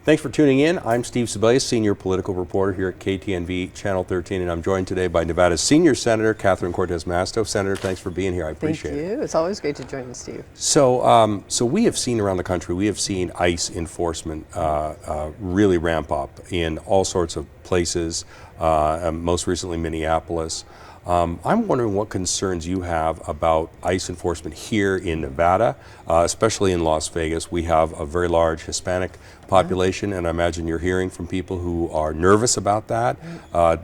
Thanks for tuning in. I'm Steve Sebelius, Senior Political Reporter here at KTNV Channel 13, and I'm joined today by Nevada's Senior Senator, Catherine Cortez Masto. Senator, thanks for being here. I appreciate it. Thank you. It's always great to join you, Steve. So we have seen around the country, we have seen ICE enforcement really ramp up in all sorts of places, most recently Minneapolis. I'm wondering what concerns you have about ICE enforcement here in Nevada, especially in Las Vegas. We have a very large Hispanic population, and I imagine you're hearing from people who are nervous about that.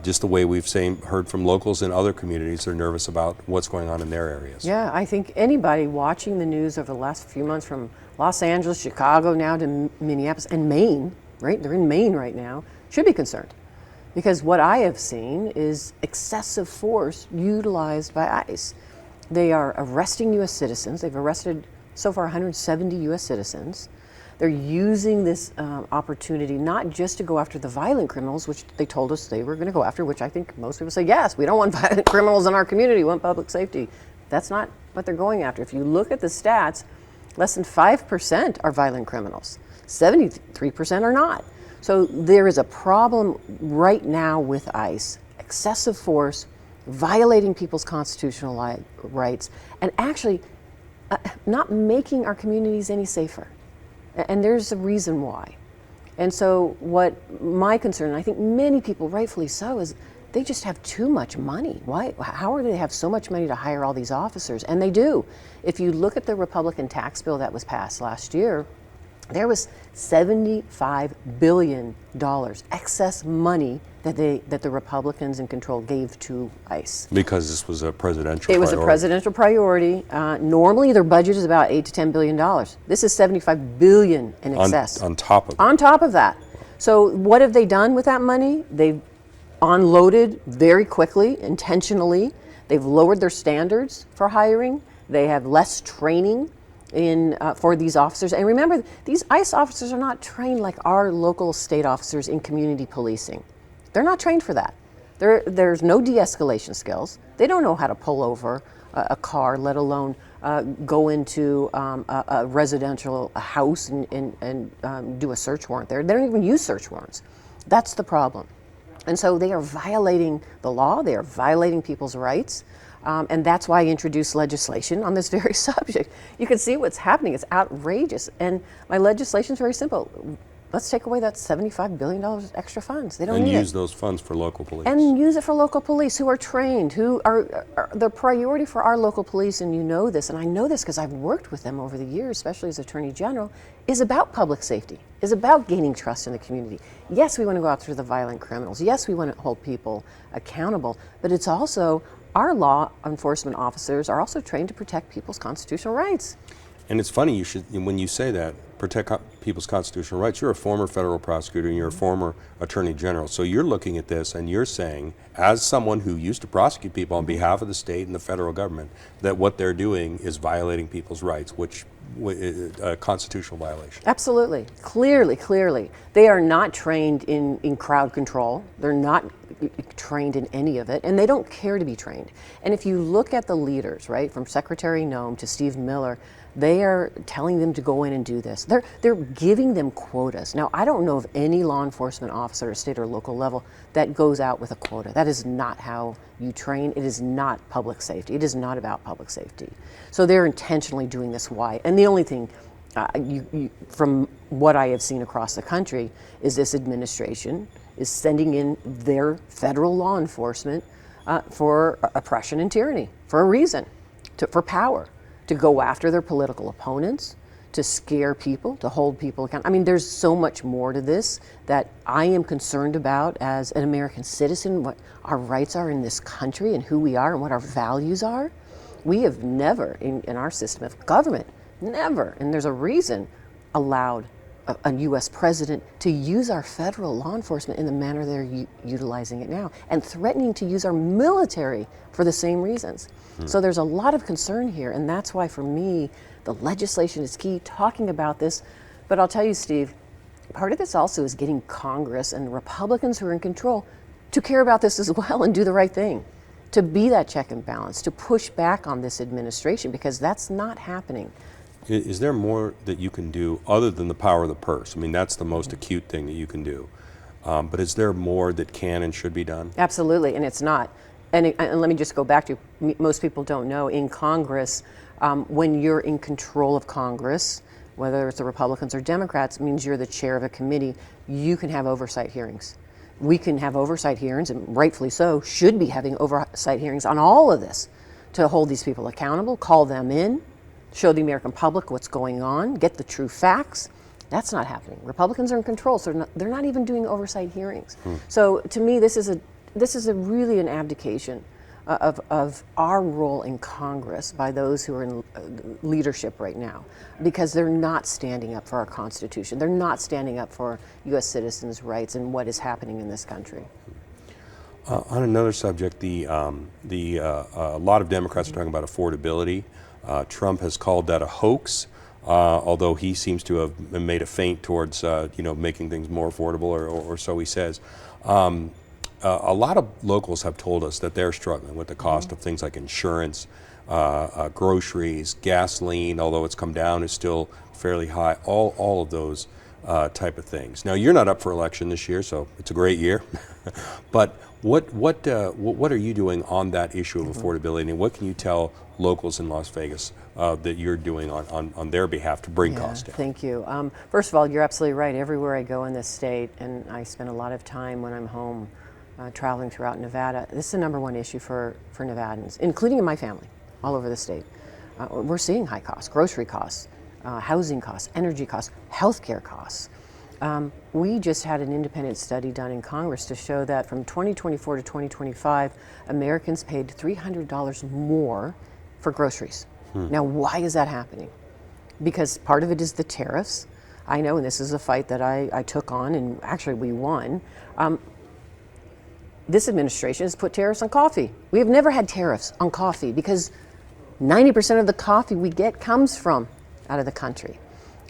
Just the way we've heard from locals in other communities, they're nervous about what's going on in their areas. Yeah, I think anybody watching the news over the last few months from Los Angeles, Chicago, now to Minneapolis, and Maine, right? They're in Maine right now, should be concerned. Because what I have seen is excessive force utilized by ICE. They are arresting U.S. citizens. They've arrested so far 170 U.S. citizens. They're using this opportunity not just to go after the violent criminals, which they told us they were going to go after, which I think most people say, yes, we don't want violent criminals in our community, we want public safety. That's not what they're going after. If you look at the stats, less than 5% are violent criminals. 73% are not. So there is a problem right now with ICE, excessive force, violating people's constitutional rights, and actually not making our communities any safer. And there's a reason why. And so what my concern, and I think many people rightfully so, is they just have too much money. Why? How do they have so much money to hire all these officers? And they do. If you look at the Republican tax bill that was passed last year, there was $75 billion excess money that the Republicans in control gave to ICE. Because this was a presidential priority. It was a presidential priority. Normally their budget is about $8 to $10 billion. This is $75 billion in excess. On top of it. On top of that. So what have they done with that money? They've unloaded very quickly, intentionally. They've lowered their standards for hiring. They have less training for these officers. And remember, these ICE officers are not trained like our local state officers in community policing. They're not trained for that. There's no de-escalation skills. They don't know how to pull over a car, let alone go into a residential house and do a search warrant there. They don't even use search warrants. That's the problem. And so they are violating the law. They are violating people's rights. And that's why I introduced legislation on this very subject. You can see what's happening. It's outrageous. And my legislation is very simple. Let's take away that $75 billion extra funds. They don't need it. And use those funds for local police. And use it for local police who are trained, who are the priority for our local police, and you know this, and I know this because I've worked with them over the years, especially as Attorney General, is about public safety, is about gaining trust in the community. Yes, we want to go after the violent criminals. Yes, we want to hold people accountable, but it's also our law enforcement officers are also trained to protect people's constitutional rights. And it's funny, when you say that, protect people's constitutional rights, you're a former federal prosecutor and you're a former attorney general. So you're looking at this and you're saying, as someone who used to prosecute people on behalf of the state and the federal government, that what they're doing is violating people's rights, which is a constitutional violation. Absolutely. Clearly. They are not trained in crowd control. They're not trained in any of it, and they don't care to be trained. And if you look at the leaders, right, from Secretary Noem to Steve Miller, they are telling them to go in and do this. They're giving them quotas. Now, I don't know of any law enforcement officer at state or local level that goes out with a quota. That is not how you train. It is not public safety. It is not about public safety. So they're intentionally doing this. Why? And the only thing, from what I have seen across the country, is this administration is sending in their federal law enforcement for oppression and tyranny, for a reason, for power, to go after their political opponents, to scare people, to hold people accountable. I mean, there's so much more to this that I am concerned about as an American citizen, what our rights are in this country and who we are and what our values are. We have never, in our system of government, never, and there's a reason, allowed a U.S. president to use our federal law enforcement in the manner they're utilizing it now, and threatening to use our military for the same reasons. So there's a lot of concern here, and that's why, for me, the legislation is key, talking about this. But I'll tell you, Steve, part of this also is getting Congress and Republicans who are in control to care about this as well and do the right thing, to be that check and balance, to push back on this administration, because that's not happening. Is there more that you can do other than the power of the purse? I mean, that's the most acute thing that you can do. But is there more that can and should be done? Absolutely, and it's not. And let me just go back to, most people don't know, in Congress, when you're in control of Congress, whether it's the Republicans or Democrats, it means you're the chair of a committee, you can have oversight hearings. We can have oversight hearings, and rightfully so, should be having oversight hearings on all of this to hold these people accountable, call them in, show the American public what's going on, get the true facts. That's not happening. Republicans are in control, so they're not even doing oversight hearings. So to me, this is a really an abdication of our role in Congress by those who are in leadership right now, because they're not standing up for our Constitution. They're not standing up for U.S. citizens' rights and what is happening in this country. On another subject, a lot of Democrats are talking about affordability. Trump has called that a hoax, although he seems to have made a feint towards making things more affordable, or so he says. A lot of locals have told us that they're struggling with the cost of things like insurance, groceries, gasoline, although it's come down, is still fairly high, all of those type of things. Now, you're not up for election this year, so it's a great year. But what are you doing on that issue of affordability, and what can you tell locals in Las Vegas that you're doing on their behalf to bring costs down? Thank you. First of all, you're absolutely right. Everywhere I go in this state, and I spend a lot of time when I'm home traveling throughout Nevada, this is the number one issue for Nevadans, including in my family, all over the state. We're seeing high costs, grocery costs, housing costs, energy costs, healthcare costs. We just had an independent study done in Congress to show that from 2024 to 2025, Americans paid $300 more for groceries. Now, why is that happening? Because part of it is the tariffs. I know, and this is a fight that I took on, and actually we won. This administration has put tariffs on coffee. We have never had tariffs on coffee because 90% of the coffee we get comes from out of the country.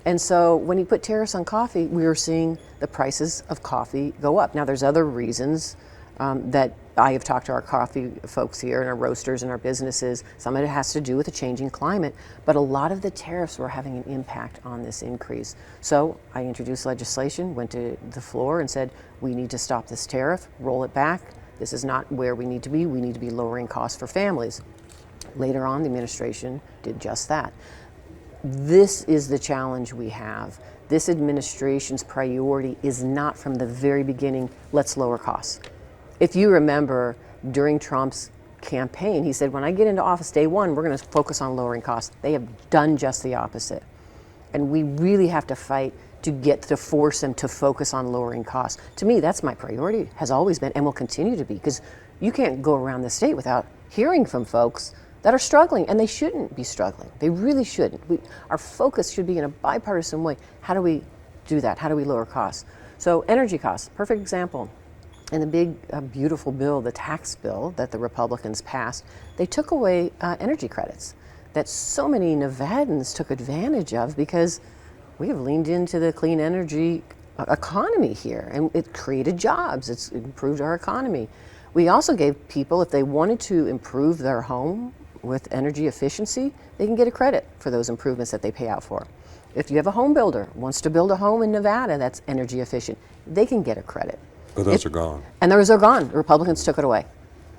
And so when he put tariffs on coffee, we were seeing the prices of coffee go up. Now, there's other reasons that I have talked to our coffee folks here and our roasters and our businesses. Some of it has to do with the changing climate, but a lot of the tariffs were having an impact on this increase. So I introduced legislation, went to the floor and said, we need to stop this tariff, roll it back. This is not where we need to be. We need to be lowering costs for families. Later on, the administration did just that. This is the challenge we have. This administration's priority is not from the very beginning, let's lower costs. If you remember, during Trump's campaign, he said, when I get into office day one, we're going to focus on lowering costs. They have done just the opposite. And we really have to fight to force them to focus on lowering costs. To me, that's my priority, has always been, and will continue to be, because you can't go around the state without hearing from folks that are struggling, and they shouldn't be struggling. They really shouldn't. Our focus should be in a bipartisan way. How do we do that? How do we lower costs? So energy costs, perfect example. In the big, beautiful bill, the tax bill that the Republicans passed, they took away energy credits that so many Nevadans took advantage of because we have leaned into the clean energy economy here, and it created jobs. It's improved our economy. We also gave people, if they wanted to improve their home with energy efficiency, they can get a credit for those improvements that they pay out for. If you have a home builder wants to build a home in Nevada that's energy efficient, they can get a credit. But those are gone. And those are gone. The Republicans took it away.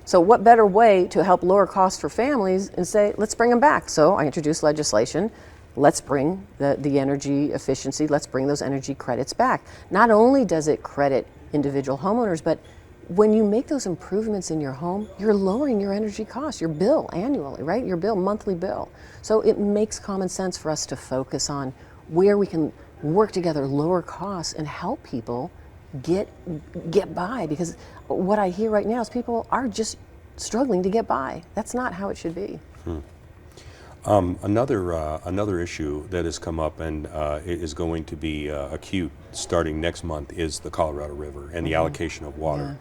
So what better way to help lower costs for families and say, let's bring them back? So I introduced legislation. Let's bring the energy efficiency, let's bring those energy credits back. Not only does it credit individual homeowners, but when you make those improvements in your home, you're lowering your energy costs, your bill annually, right? Your bill, monthly bill. So it makes common sense for us to focus on where we can work together, lower costs, and help people get by, because what I hear right now is people are just struggling to get by. That's not how it should be. Another issue that has come up and is going to be acute starting next month is the Colorado River and the allocation of water.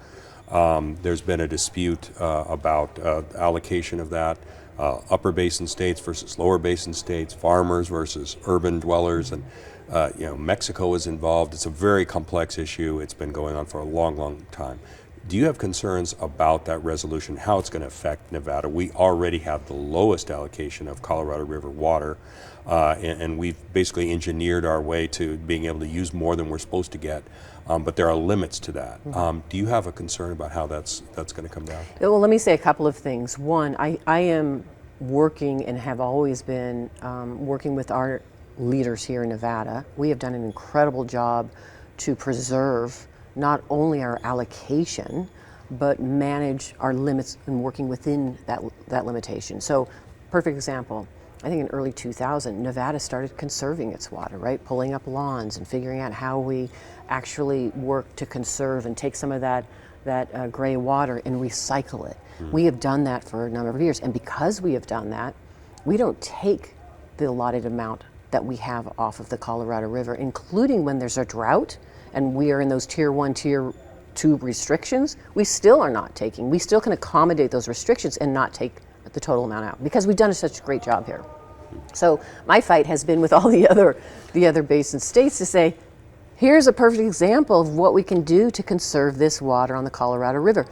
There's been a dispute about allocation of that, upper basin states versus lower basin states, farmers versus urban dwellers, and Mexico is involved. It's a very complex issue. It's been going on for a long, long time. Do you have concerns about that resolution, how it's going to affect Nevada? We already have the lowest allocation of Colorado River water, and we've basically engineered our way to being able to use more than we're supposed to get, but there are limits to that. Do you have a concern about how that's going to come down? Well, let me say a couple of things. One, I am working and have always been working with our leaders here in Nevada. We have done an incredible job to preserve not only our allocation, but manage our limits and working within that limitation. So, perfect example, I think in early 2000, Nevada started conserving its water, right? Pulling up lawns and figuring out how we actually work to conserve and take some of that gray water and recycle it. We have done that for a number of years, and because we have done that, we don't take the allotted amount that we have off of the Colorado River, including when there's a drought and we are in those tier 1, tier 2 restrictions. We still are not taking. We still can accommodate those restrictions and not take the total amount out because we've done such a great job here. So my fight has been with all the other basin states to say, here's a perfect example of what we can do to conserve this water on the Colorado River.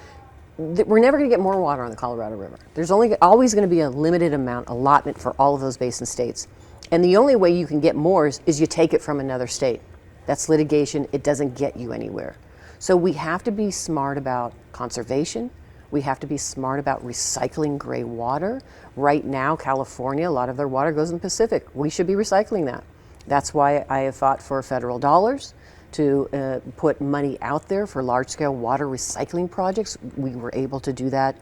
We're never going to get more water on the Colorado River. There's always going to be a limited amount allotment for all of those basin states. And the only way you can get more is you take it from another state. That's litigation. It doesn't get you anywhere. So we have to be smart about conservation. We have to be smart about recycling gray water. Right now, California, a lot of their water goes in the Pacific. We should be recycling that. That's why I have fought for federal dollars to put money out there for large-scale water recycling projects. We were able to do that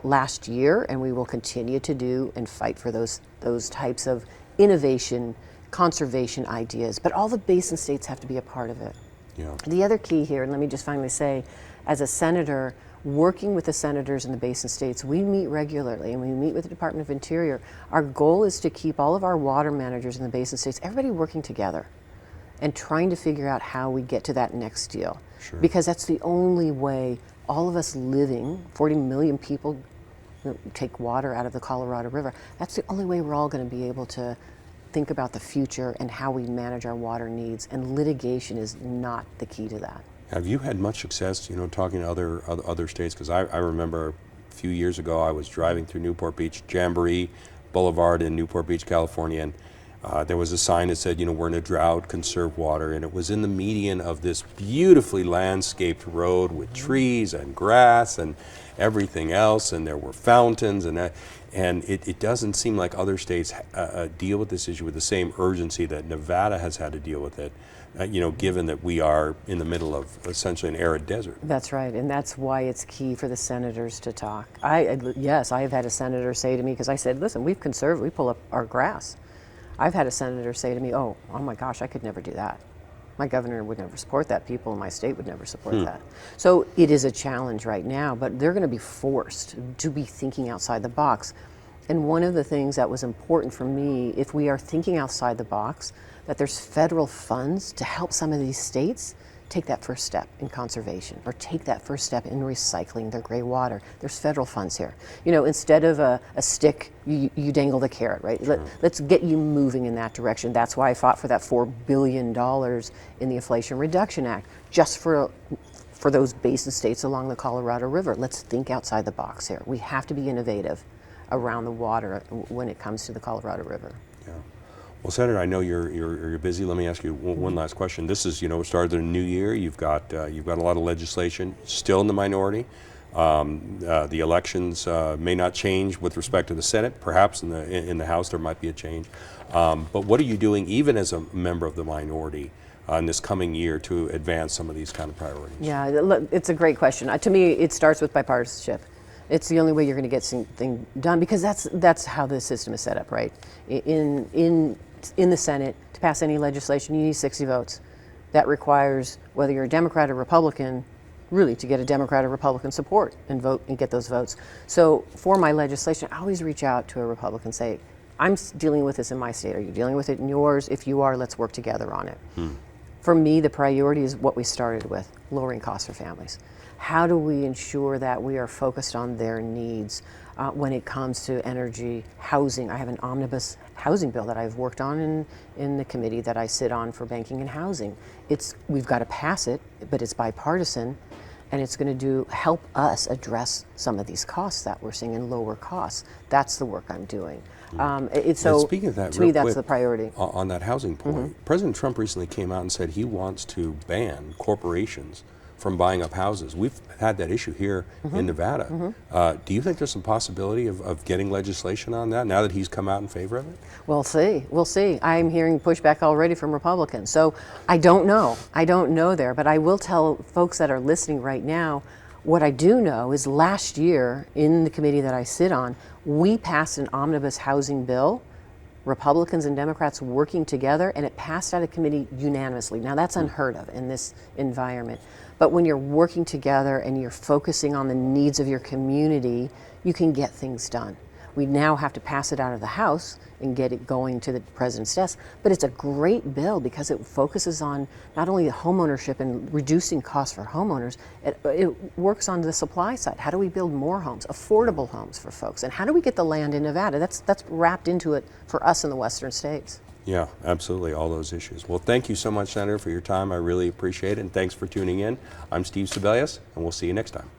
last year, and we will continue to do and fight for those types of innovation, conservation ideas. But all the basin states have to be a part of it. Yeah. The other key here, and let me just finally say, as a senator, working with the senators in the basin states, we meet regularly and we meet with the Department of Interior. Our goal is to keep all of our water managers in the basin states, everybody working together and trying to figure out how we get to that next deal. Sure. Because that's the only way all of us living, 40 million people take water out of the Colorado River, that's the only way we're all going to be able to think about the future and how we manage our water needs, and litigation is not the key to that. Have you had much success, talking to other states? Because I remember a few years ago I was driving through Newport Beach, Jamboree Boulevard in Newport Beach, California, and there was a sign that said, we're in a drought, conserve water, and it was in the median of this beautifully landscaped road with trees and grass and everything else, and there were fountains, and it doesn't seem like other states deal with this issue with the same urgency that Nevada has had to deal with it, given that we are in the middle of essentially an arid desert. That's right, and that's why it's key for the senators to talk. Yes, I have had a senator say to me, because I said, listen, we pull up our grass. I've had a senator say to me, oh my gosh, I could never do that. My governor would never support that. People in my state would never support that. So it is a challenge right now, but they're going to be forced to be thinking outside the box. And one of the things that was important for me, if we are thinking outside the box, that there's federal funds to help some of these states take that first step in conservation or take that first step in recycling their gray water. There's federal funds here. Instead of a stick, you dangle the carrot, right? Sure. Let's get you moving in that direction. That's why I fought for that $4 billion in the Inflation Reduction Act, just for those basin states along the Colorado River. Let's think outside the box here. We have to be innovative around the water when it comes to the Colorado River. Yeah. Well, Senator, I know you're busy. Let me ask you one last question. This is, started the new year. You've got a lot of legislation still in the minority. The elections may not change with respect to the Senate. Perhaps in the House there might be a change. But what are you doing, even as a member of the minority, in this coming year to advance some of these kind of priorities? Yeah, look, it's a great question. To me, it starts with bipartisanship. It's the only way you're going to get something done, because that's how the system is set up, right? In the Senate, to pass any legislation, you need 60 votes. That requires, whether you're a Democrat or Republican, really to get a Democrat or Republican support and vote and get those votes. So for my legislation, I always reach out to a Republican and say, I'm dealing with this in my state. Are you dealing with it in yours? If you are, let's work together on it. For me, the priority is what we started with, lowering costs for families. How do we ensure that we are focused on their needs when it comes to energy, housing? I have an omnibus housing bill that I've worked on in the committee that I sit on for banking and housing. We've got to pass it, but it's bipartisan. and it's going to help us address some of these costs that we're seeing and lower costs. That's the work I'm doing. So speaking of that, to real me, that's quick, the priority. on that housing point, President Trump recently came out and said he wants to ban corporations from buying up houses. We've had that issue here in Nevada. Do you think there's some possibility of getting legislation on that now that he's come out in favor of it? We'll see. We'll see. I'm hearing pushback already from Republicans. So I don't know. I don't know there, but I will tell folks that are listening right now, what I do know is last year in the committee that I sit on, we passed an omnibus housing bill, Republicans and Democrats working together, and it passed out of committee unanimously. Now that's unheard of in this environment. But when you're working together and you're focusing on the needs of your community, you can get things done. We now have to pass it out of the House and get it going to the president's desk. But it's a great bill because it focuses on not only home ownership and reducing costs for homeowners, it works on the supply side. How do we build more homes, affordable homes for folks? And how do we get the land in Nevada? That's wrapped into it for us in the western states. Yeah, absolutely, all those issues. Well, thank you so much, Senator, for your time. I really appreciate it, and thanks for tuning in. I'm Steve Sebelius, and we'll see you next time.